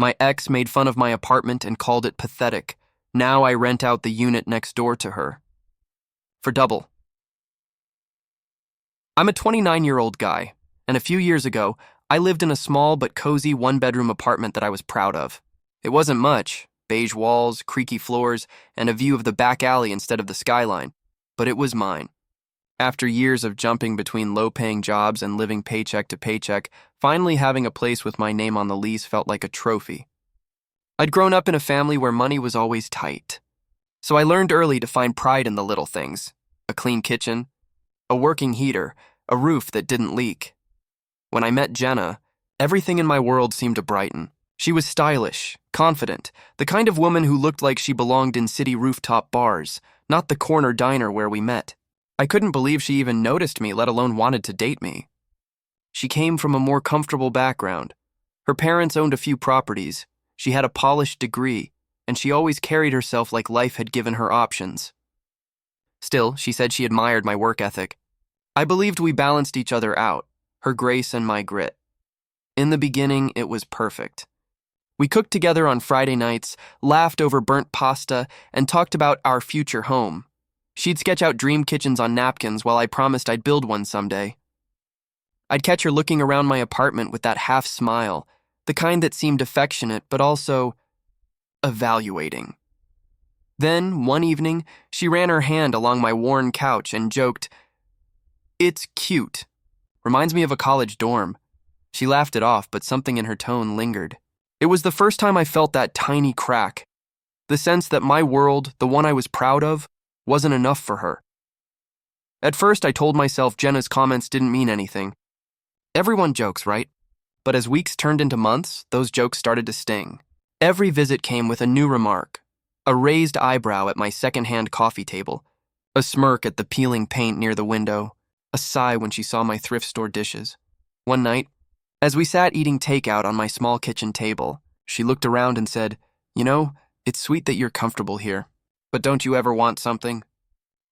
My ex made fun of my apartment and called it pathetic. Now I rent out the unit next door to her. For double. I'm a 29-year-old guy, and a few years ago, I lived in a small but cozy one-bedroom apartment that I was proud of. It wasn't much, beige walls, creaky floors, and a view of the back alley instead of the skyline, but it was mine. After years of jumping between low-paying jobs and living paycheck to paycheck, finally having a place with my name on the lease felt like a trophy. I'd grown up in a family where money was always tight, so I learned early to find pride in the little things: a clean kitchen, a working heater, a roof that didn't leak. When I met Jenna, everything in my world seemed to brighten. She was stylish, confident, the kind of woman who looked like she belonged in city rooftop bars, not the corner diner where we met. I couldn't believe she even noticed me, let alone wanted to date me. She came from a more comfortable background. Her parents owned a few properties, she had a polished degree, and she always carried herself like life had given her options. Still, she said she admired my work ethic. I believed we balanced each other out, her grace and my grit. In the beginning, it was perfect. We cooked together on Friday nights, laughed over burnt pasta, and talked about our future home. She'd sketch out dream kitchens on napkins while I promised I'd build one someday. I'd catch her looking around my apartment with that half smile, the kind that seemed affectionate but also evaluating. Then, one evening, she ran her hand along my worn couch and joked, "It's cute. Reminds me of a college dorm." She laughed it off, but something in her tone lingered. It was the first time I felt that tiny crack, the sense that my world, the one I was proud of, wasn't enough for her. At first, I told myself Jenna's comments didn't mean anything. Everyone jokes, right? But as weeks turned into months, those jokes started to sting. Every visit came with a new remark: a raised eyebrow at my secondhand coffee table, a smirk at the peeling paint near the window, a sigh when she saw my thrift store dishes. One night, as we sat eating takeout on my small kitchen table, she looked around and said, "You know, it's sweet that you're comfortable here, but don't you ever want something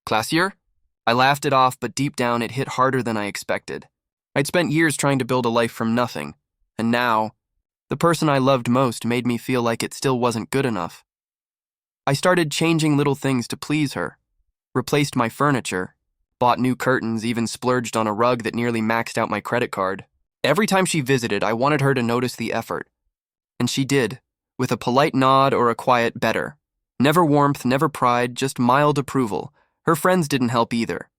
classier?" I laughed it off, but deep down it hit harder than I expected. I'd spent years trying to build a life from nothing, and now, the person I loved most made me feel like it still wasn't good enough. I started changing little things to please her, replaced my furniture, bought new curtains, even splurged on a rug that nearly maxed out my credit card. Every time she visited, I wanted her to notice the effort. And she did, with a polite nod or a quiet "better." Never warmth, never pride, just mild approval. Her friends didn't help either.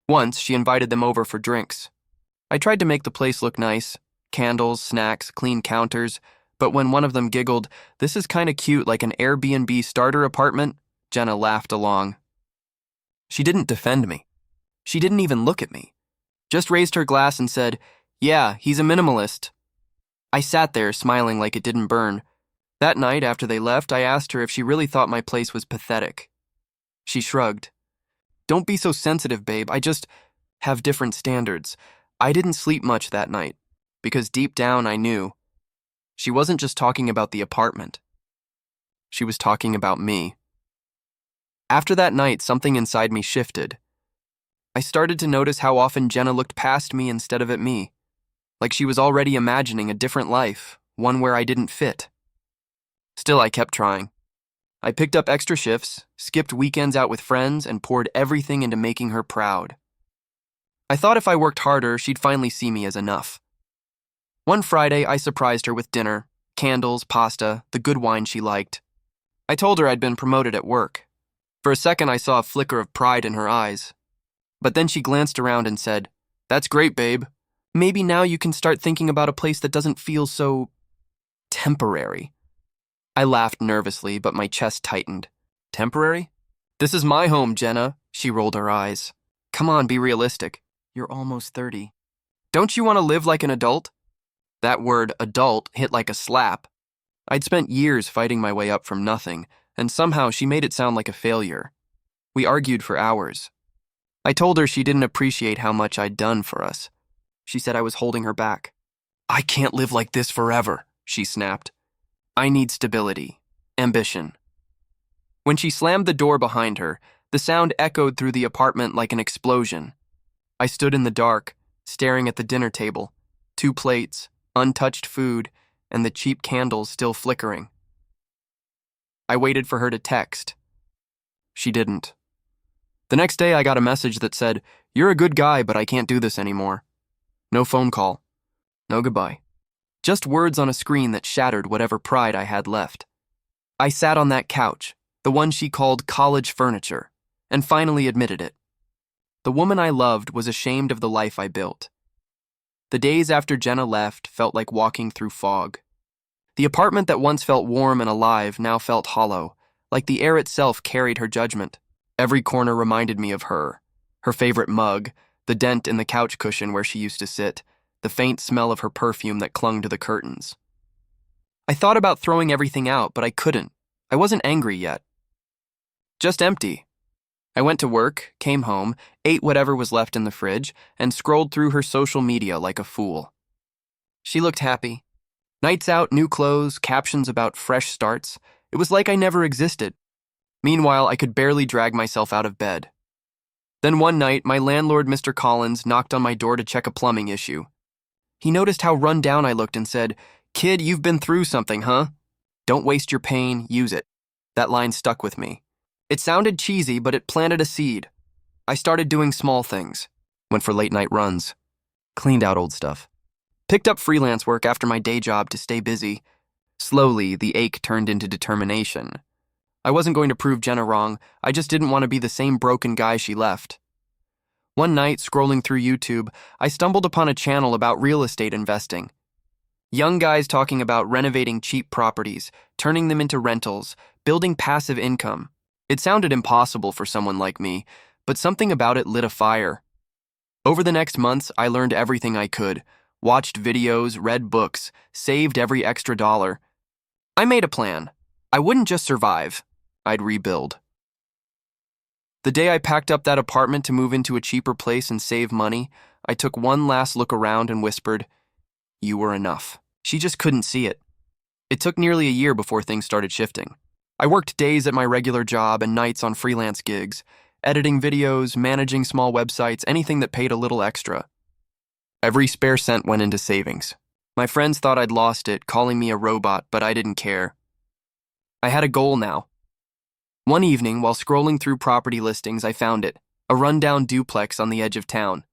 Once, she invited them over for drinks. I tried to make the place look nice: candles, snacks, clean counters, but when one of them giggled, "This is kinda cute, like an Airbnb starter apartment," Jenna laughed along. She didn't defend me. She didn't even look at me. Just raised her glass and said, "Yeah, he's a minimalist." I sat there, smiling like it didn't burn. That night, after they left, I asked her if she really thought my place was pathetic. She shrugged. "Don't be so sensitive, babe. I just have different standards." I didn't sleep much that night, because deep down I knew she wasn't just talking about the apartment. She was talking about me. After that night, something inside me shifted. I started to notice how often Jenna looked past me instead of at me, like she was already imagining a different life, one where I didn't fit. Still, I kept trying. I picked up extra shifts, skipped weekends out with friends, and poured everything into making her proud. I thought if I worked harder, she'd finally see me as enough. One Friday, I surprised her with dinner, candles, pasta, the good wine she liked. I told her I'd been promoted at work. For a second, I saw a flicker of pride in her eyes. But then she glanced around and said, "That's great, babe. Maybe now you can start thinking about a place that doesn't feel so temporary." I laughed nervously, but my chest tightened. "Temporary? This is my home, Jenna." She rolled her eyes. "Come on, be realistic. You're almost 30. Don't you want to live like an adult?" That word, adult, hit like a slap. I'd spent years fighting my way up from nothing, and somehow she made it sound like a failure. We argued for hours. I told her she didn't appreciate how much I'd done for us. She said I was holding her back. "I can't live like this forever," she snapped. "I need stability, ambition." When she slammed the door behind her, the sound echoed through the apartment like an explosion. I stood in the dark, staring at the dinner table. 2 plates, untouched food, and the cheap candles still flickering. I waited for her to text. She didn't. The next day, I got a message that said, "You're a good guy, but I can't do this anymore." No phone call. No goodbye. Just words on a screen that shattered whatever pride I had left. I sat on that couch, the one she called college furniture, and finally admitted it. The woman I loved was ashamed of the life I built. The days after Jenna left felt like walking through fog. The apartment that once felt warm and alive now felt hollow, like the air itself carried her judgment. Every corner reminded me of her favorite mug, the dent in the couch cushion where she used to sit, the faint smell of her perfume that clung to the curtains. I thought about throwing everything out, but I couldn't. I wasn't angry yet. Just empty. I went to work, came home, ate whatever was left in the fridge, and scrolled through her social media like a fool. She looked happy. Nights out, new clothes, captions about fresh starts. It was like I never existed. Meanwhile, I could barely drag myself out of bed. Then one night, my landlord, Mr. Collins, knocked on my door to check a plumbing issue. He noticed how run down I looked and said, "Kid, you've been through something, huh? Don't waste your pain, use it." That line stuck with me. It sounded cheesy, but it planted a seed. I started doing small things. Went for late-night runs. Cleaned out old stuff. Picked up freelance work after my day job to stay busy. Slowly, the ache turned into determination. I wasn't going to prove Jenna wrong. I just didn't want to be the same broken guy she left. One night, scrolling through YouTube, I stumbled upon a channel about real estate investing. Young guys talking about renovating cheap properties, turning them into rentals, building passive income. It sounded impossible for someone like me, but something about it lit a fire. Over the next months, I learned everything I could, watched videos, read books, saved every extra dollar. I made a plan. I wouldn't just survive, I'd rebuild. The day I packed up that apartment to move into a cheaper place and save money, I took one last look around and whispered, "You were enough." She just couldn't see it. It took nearly a year before things started shifting. I worked days at my regular job and nights on freelance gigs, editing videos, managing small websites, anything that paid a little extra. Every spare cent went into savings. My friends thought I'd lost it, calling me a robot, but I didn't care. I had a goal now. One evening, while scrolling through property listings, I found it, a rundown duplex on the edge of town.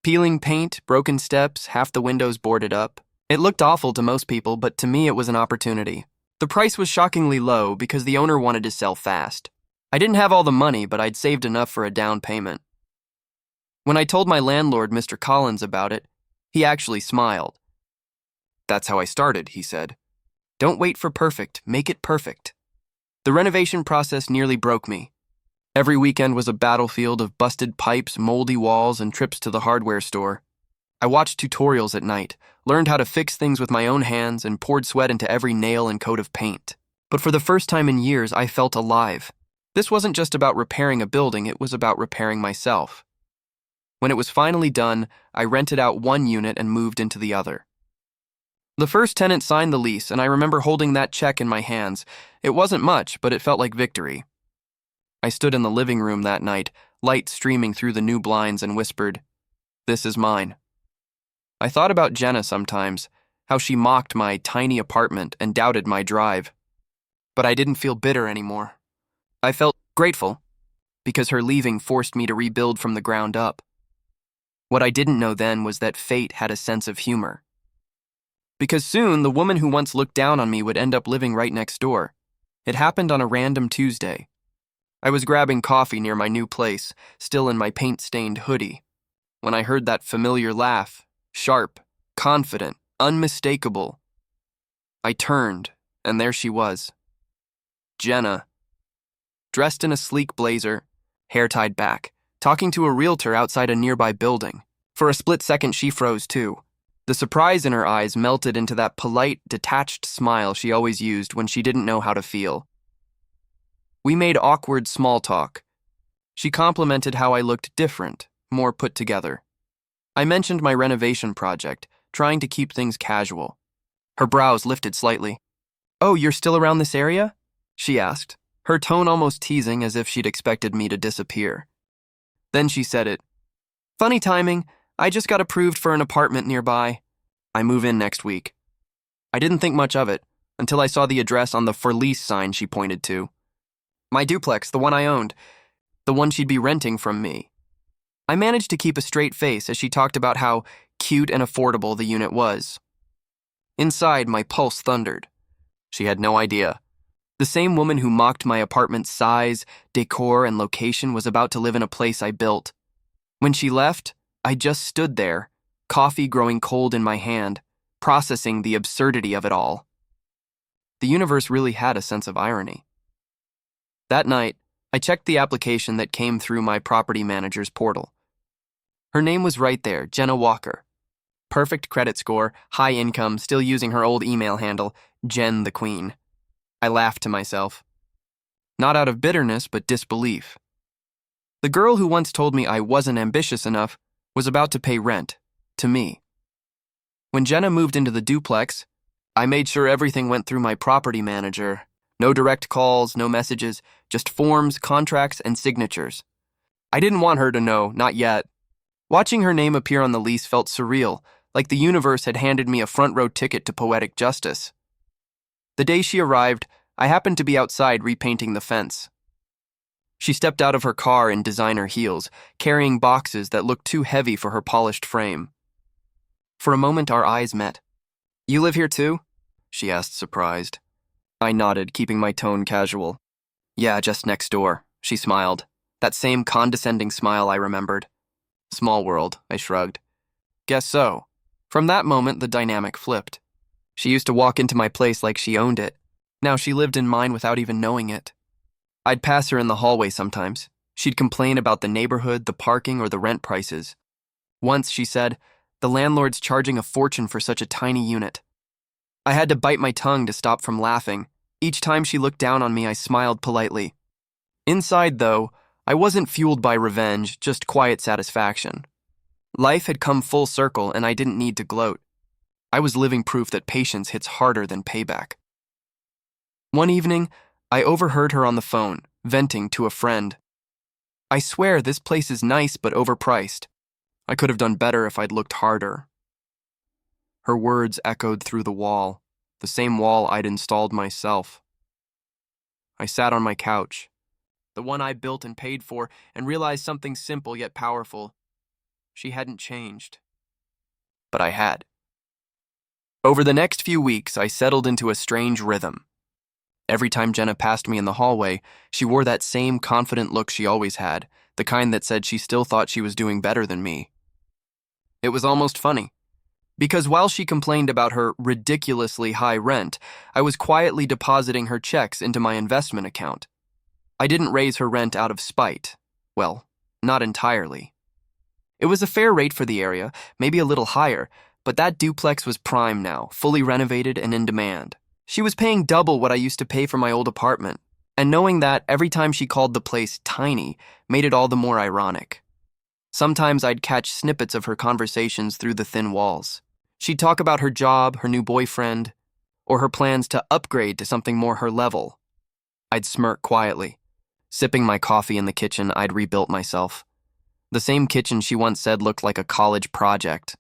Peeling paint, broken steps, half the windows boarded up. It looked awful to most people, but to me it was an opportunity. The price was shockingly low because the owner wanted to sell fast. I didn't have all the money, but I'd saved enough for a down payment. When I told my landlord, Mr. Collins, about it, he actually smiled. "That's how I started," he said. "Don't wait for perfect, make it perfect." The renovation process nearly broke me. Every weekend was a battlefield of busted pipes, moldy walls, and trips to the hardware store. I watched tutorials at night, learned how to fix things with my own hands, and poured sweat into every nail and coat of paint. But for the first time in years, I felt alive. This wasn't just about repairing a building, it was about repairing myself. When it was finally done, I rented out one unit and moved into the other. The first tenant signed the lease, and I remember holding that check in my hands. It wasn't much, but it felt like victory. I stood in the living room that night, light streaming through the new blinds, and whispered, "This is mine." I thought about Jenna sometimes, how she mocked my tiny apartment and doubted my drive. But I didn't feel bitter anymore. I felt grateful, because her leaving forced me to rebuild from the ground up. What I didn't know then was that fate had a sense of humor. Because soon, the woman who once looked down on me would end up living right next door. It happened on a random Tuesday. I was grabbing coffee near my new place, still in my paint-stained hoodie, when I heard that familiar laugh, sharp, confident, unmistakable. I turned, and there she was. Jenna, dressed in a sleek blazer, hair tied back, talking to a realtor outside a nearby building. For a split second, she froze too. The surprise in her eyes melted into that polite, detached smile she always used when she didn't know how to feel. We made awkward small talk. She complimented how I looked different, more put together. I mentioned my renovation project, trying to keep things casual. Her brows lifted slightly. "Oh, you're still around this area?" she asked, her tone almost teasing, as if she'd expected me to disappear. Then she said it. "Funny timing. I just got approved for an apartment nearby. I move in next week." I didn't think much of it until I saw the address on the for lease sign she pointed to. My duplex, the one I owned, the one she'd be renting from me. I managed to keep a straight face as she talked about how cute and affordable the unit was. Inside, my pulse thundered. She had no idea. The same woman who mocked my apartment's size, decor, and location was about to live in a place I built. When she left, I just stood there, coffee growing cold in my hand, processing the absurdity of it all. The universe really had a sense of irony. That night, I checked the application that came through my property manager's portal. Her name was right there, Jenna Walker. Perfect credit score, high income, still using her old email handle, Jen the Queen. I laughed to myself. Not out of bitterness, but disbelief. The girl who once told me I wasn't ambitious enough was about to pay rent, to me. When Jenna moved into the duplex, I made sure everything went through my property manager. No direct calls, no messages, just forms, contracts, and signatures. I didn't want her to know, not yet. Watching her name appear on the lease felt surreal, like the universe had handed me a front-row ticket to poetic justice. The day she arrived, I happened to be outside repainting the fence. She stepped out of her car in designer heels, carrying boxes that looked too heavy for her polished frame. For a moment, our eyes met. "You live here too?" she asked, surprised. I nodded, keeping my tone casual. "Yeah, just next door," she smiled. That same condescending smile I remembered. "Small world," I shrugged. "Guess so." From that moment, the dynamic flipped. She used to walk into my place like she owned it. Now she lived in mine without even knowing it. I'd pass her in the hallway sometimes. She'd complain about the neighborhood, the parking, or the rent prices. Once, she said, "The landlord's charging a fortune for such a tiny unit." I had to bite my tongue to stop from laughing. Each time she looked down on me, I smiled politely. Inside, though, I wasn't fueled by revenge, just quiet satisfaction. Life had come full circle, and I didn't need to gloat. I was living proof that patience hits harder than payback. One evening, I overheard her on the phone, venting to a friend. "I swear this place is nice but overpriced. I could have done better if I'd looked harder." Her words echoed through the wall, the same wall I'd installed myself. I sat on my couch, the one I built and paid for, and realized something simple yet powerful. She hadn't changed. But I had. Over the next few weeks, I settled into a strange rhythm. Every time Jenna passed me in the hallway, she wore that same confident look she always had, the kind that said she still thought she was doing better than me. It was almost funny, because while she complained about her ridiculously high rent, I was quietly depositing her checks into my investment account. I didn't raise her rent out of spite. Well, not entirely. It was a fair rate for the area, maybe a little higher, but that duplex was prime now, fully renovated and in demand. She was paying double what I used to pay for my old apartment, and knowing that every time she called the place tiny made it all the more ironic. Sometimes I'd catch snippets of her conversations through the thin walls. She'd talk about her job, her new boyfriend, or her plans to upgrade to something more her level. I'd smirk quietly. Sipping my coffee in the kitchen I'd rebuilt myself. The same kitchen she once said looked like a college project.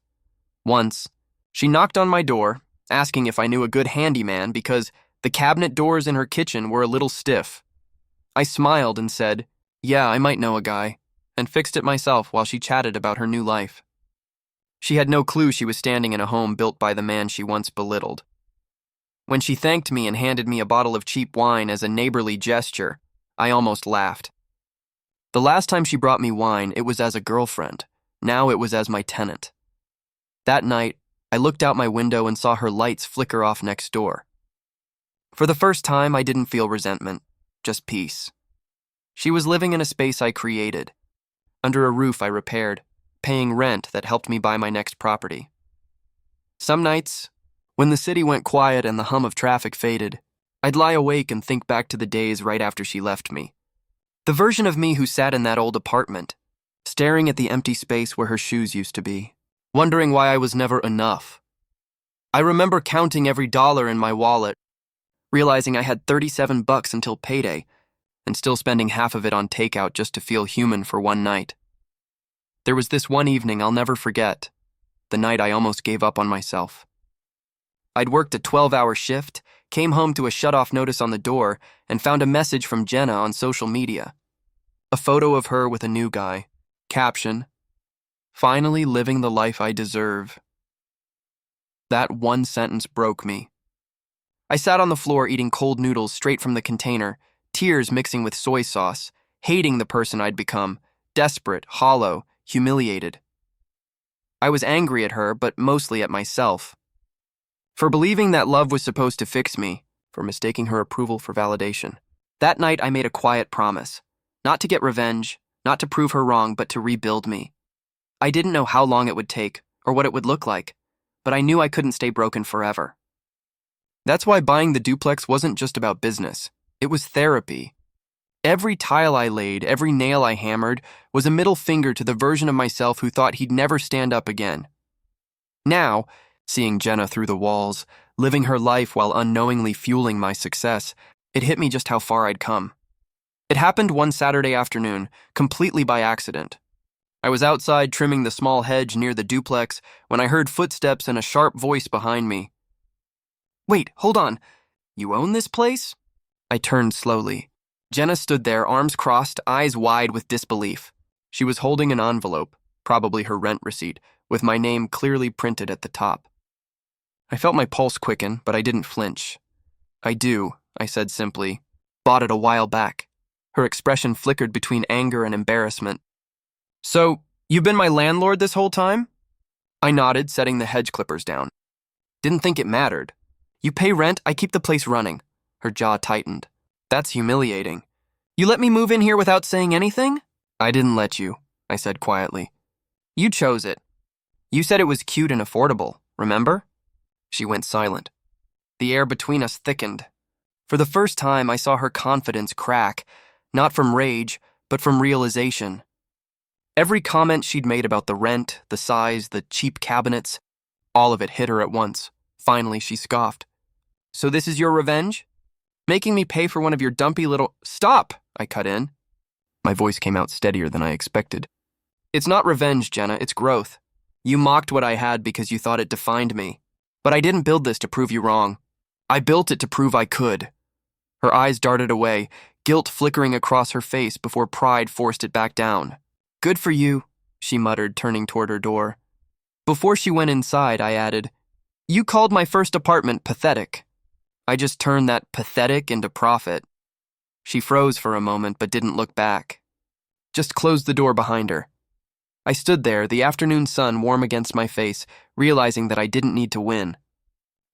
Once, she knocked on my door, asking if I knew a good handyman because the cabinet doors in her kitchen were a little stiff. I smiled and said, "Yeah, I might know a guy," and fixed it myself while she chatted about her new life. She had no clue she was standing in a home built by the man she once belittled. When she thanked me and handed me a bottle of cheap wine as a neighborly gesture, I almost laughed. The last time she brought me wine, it was as a girlfriend. Now it was as my tenant. That night, I looked out my window and saw her lights flicker off next door. For the first time, I didn't feel resentment, just peace. She was living in a space I created, under a roof I repaired, paying rent that helped me buy my next property. Some nights, when the city went quiet and the hum of traffic faded, I'd lie awake and think back to the days right after she left me. The version of me who sat in that old apartment, staring at the empty space where her shoes used to be, wondering why I was never enough. I remember counting every dollar in my wallet, realizing I had $37 until payday, and still spending half of it on takeout just to feel human for one night. There was this one evening I'll never forget, the night I almost gave up on myself. I'd worked a 12-hour shift, came home to a shut-off notice on the door, and found a message from Jenna on social media. A photo of her with a new guy. Caption, "Finally living the life I deserve." That one sentence broke me. I sat on the floor eating cold noodles straight from the container, tears mixing with soy sauce, hating the person I'd become, desperate, hollow, humiliated. I was angry at her, but mostly at myself. For believing that love was supposed to fix me, for mistaking her approval for validation. That night I made a quiet promise, not to get revenge, not to prove her wrong, but to rebuild me. I didn't know how long it would take, or what it would look like, but I knew I couldn't stay broken forever. That's why buying the duplex wasn't just about business. It was therapy. Every tile I laid, every nail I hammered, was a middle finger to the version of myself who thought he'd never stand up again. Now, seeing Jenna through the walls, living her life while unknowingly fueling my success, it hit me just how far I'd come. It happened one Saturday afternoon, completely by accident. I was outside trimming the small hedge near the duplex when I heard footsteps and a sharp voice behind me. "Wait, hold on. You own this place?" I turned slowly. Jenna stood there, arms crossed, eyes wide with disbelief. She was holding an envelope, probably her rent receipt, with my name clearly printed at the top. I felt my pulse quicken, but I didn't flinch. "I do," I said simply. "Bought it a while back." Her expression flickered between anger and embarrassment. "So, you've been my landlord this whole time?" I nodded, setting the hedge clippers down. "Didn't think it mattered. You pay rent, I keep the place running." Her jaw tightened. "That's humiliating. You let me move in here without saying anything?" "I didn't let you," I said quietly. "You chose it. You said it was cute and affordable, remember?" She went silent. The air between us thickened. For the first time, I saw her confidence crack, not from rage, but from realization. Every comment she'd made about the rent, the size, the cheap cabinets, all of it hit her at once. Finally, she scoffed. "So this is your revenge? Making me pay for one of your dumpy little—" "Stop!" I cut in. My voice came out steadier than I expected. "It's not revenge, Jenna, it's growth. You mocked what I had because you thought it defined me. But I didn't build this to prove you wrong. I built it to prove I could." Her eyes darted away, guilt flickering across her face before pride forced it back down. "Good for you," she muttered, turning toward her door. Before she went inside, I added, "You called my first apartment pathetic. I just turned that pathetic into profit." She froze for a moment but didn't look back. Just closed the door behind her. I stood there, the afternoon sun warm against my face, realizing that I didn't need to win.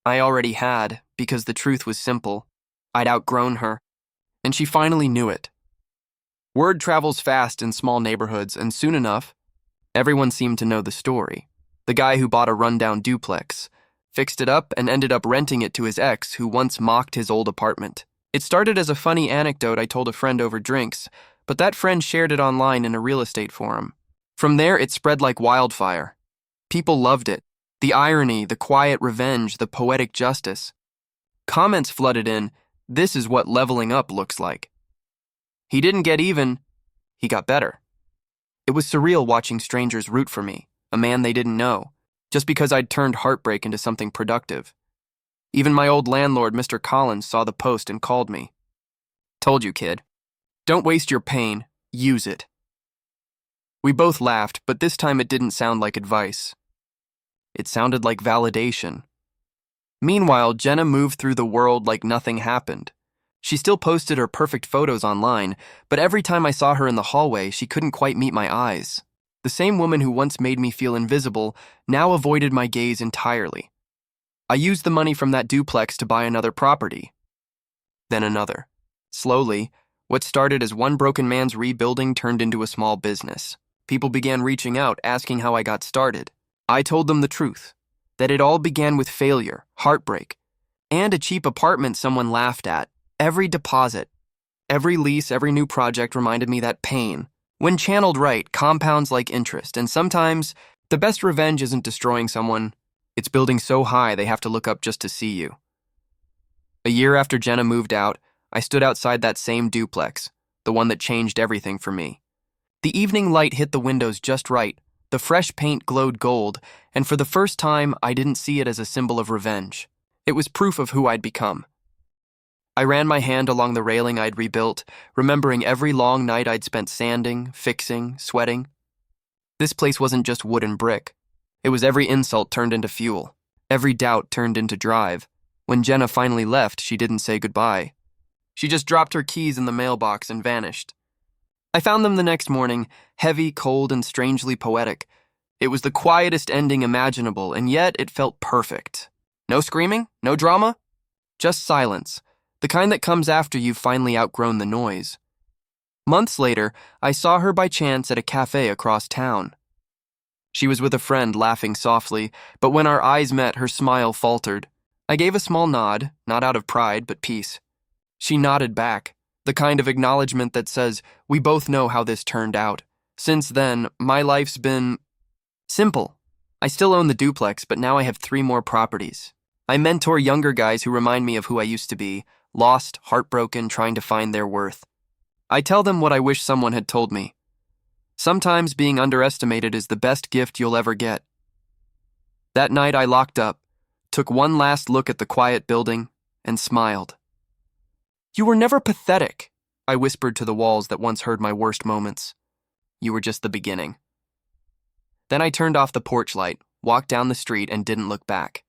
I already had, because the truth was simple. I'd outgrown her, and she finally knew it. Word travels fast in small neighborhoods, and soon enough, everyone seemed to know the story. The guy who bought a rundown duplex, fixed it up, and ended up renting it to his ex who once mocked his old apartment. It started as a funny anecdote I told a friend over drinks, but that friend shared it online in a real estate forum. From there, it spread like wildfire. People loved it. The irony, the quiet revenge, the poetic justice. Comments flooded in, "This is what leveling up looks like." He didn't get even, he got better. It was surreal watching strangers root for me, a man they didn't know, just because I'd turned heartbreak into something productive. Even my old landlord, Mr. Collins, saw the post and called me. "Told you, kid. Don't waste your pain, use it." We both laughed, but this time it didn't sound like advice. It sounded like validation. Meanwhile, Jenna moved through the world like nothing happened. She still posted her perfect photos online, but every time I saw her in the hallway, she couldn't quite meet my eyes. The same woman who once made me feel invisible now avoided my gaze entirely. I used the money from that duplex to buy another property. Then another. Slowly, what started as one broken man's rebuilding turned into a small business. People began reaching out, asking how I got started. I told them the truth, that it all began with failure, heartbreak, and a cheap apartment someone laughed at. Every deposit, every lease, every new project reminded me that pain, when channeled right, compounds like interest, and sometimes the best revenge isn't destroying someone, it's building so high they have to look up just to see you. A year after Jenna moved out, I stood outside that same duplex, the one that changed everything for me. The evening light hit the windows just right, the fresh paint glowed gold, and for the first time, I didn't see it as a symbol of revenge. It was proof of who I'd become. I ran my hand along the railing I'd rebuilt, remembering every long night I'd spent sanding, fixing, sweating. This place wasn't just wood and brick. It was every insult turned into fuel, every doubt turned into drive. When Jenna finally left, she didn't say goodbye. She just dropped her keys in the mailbox and vanished. I found them the next morning, heavy, cold, and strangely poetic. It was the quietest ending imaginable, and yet it felt perfect. No screaming, no drama, just silence, the kind that comes after you've finally outgrown the noise. Months later, I saw her by chance at a cafe across town. She was with a friend laughing softly, but when our eyes met, her smile faltered. I gave a small nod, not out of pride, but peace. She nodded back, the kind of acknowledgement that says, we both know how this turned out. Since then, my life's been simple. I still own the duplex, but now I have 3 more properties. I mentor younger guys who remind me of who I used to be, lost, heartbroken, trying to find their worth. I tell them what I wish someone had told me. Sometimes being underestimated is the best gift you'll ever get. That night I locked up, took one last look at the quiet building, and smiled. You were never pathetic, I whispered to the walls that once heard my worst moments. You were just the beginning. Then I turned off the porch light, walked down the street, and didn't look back.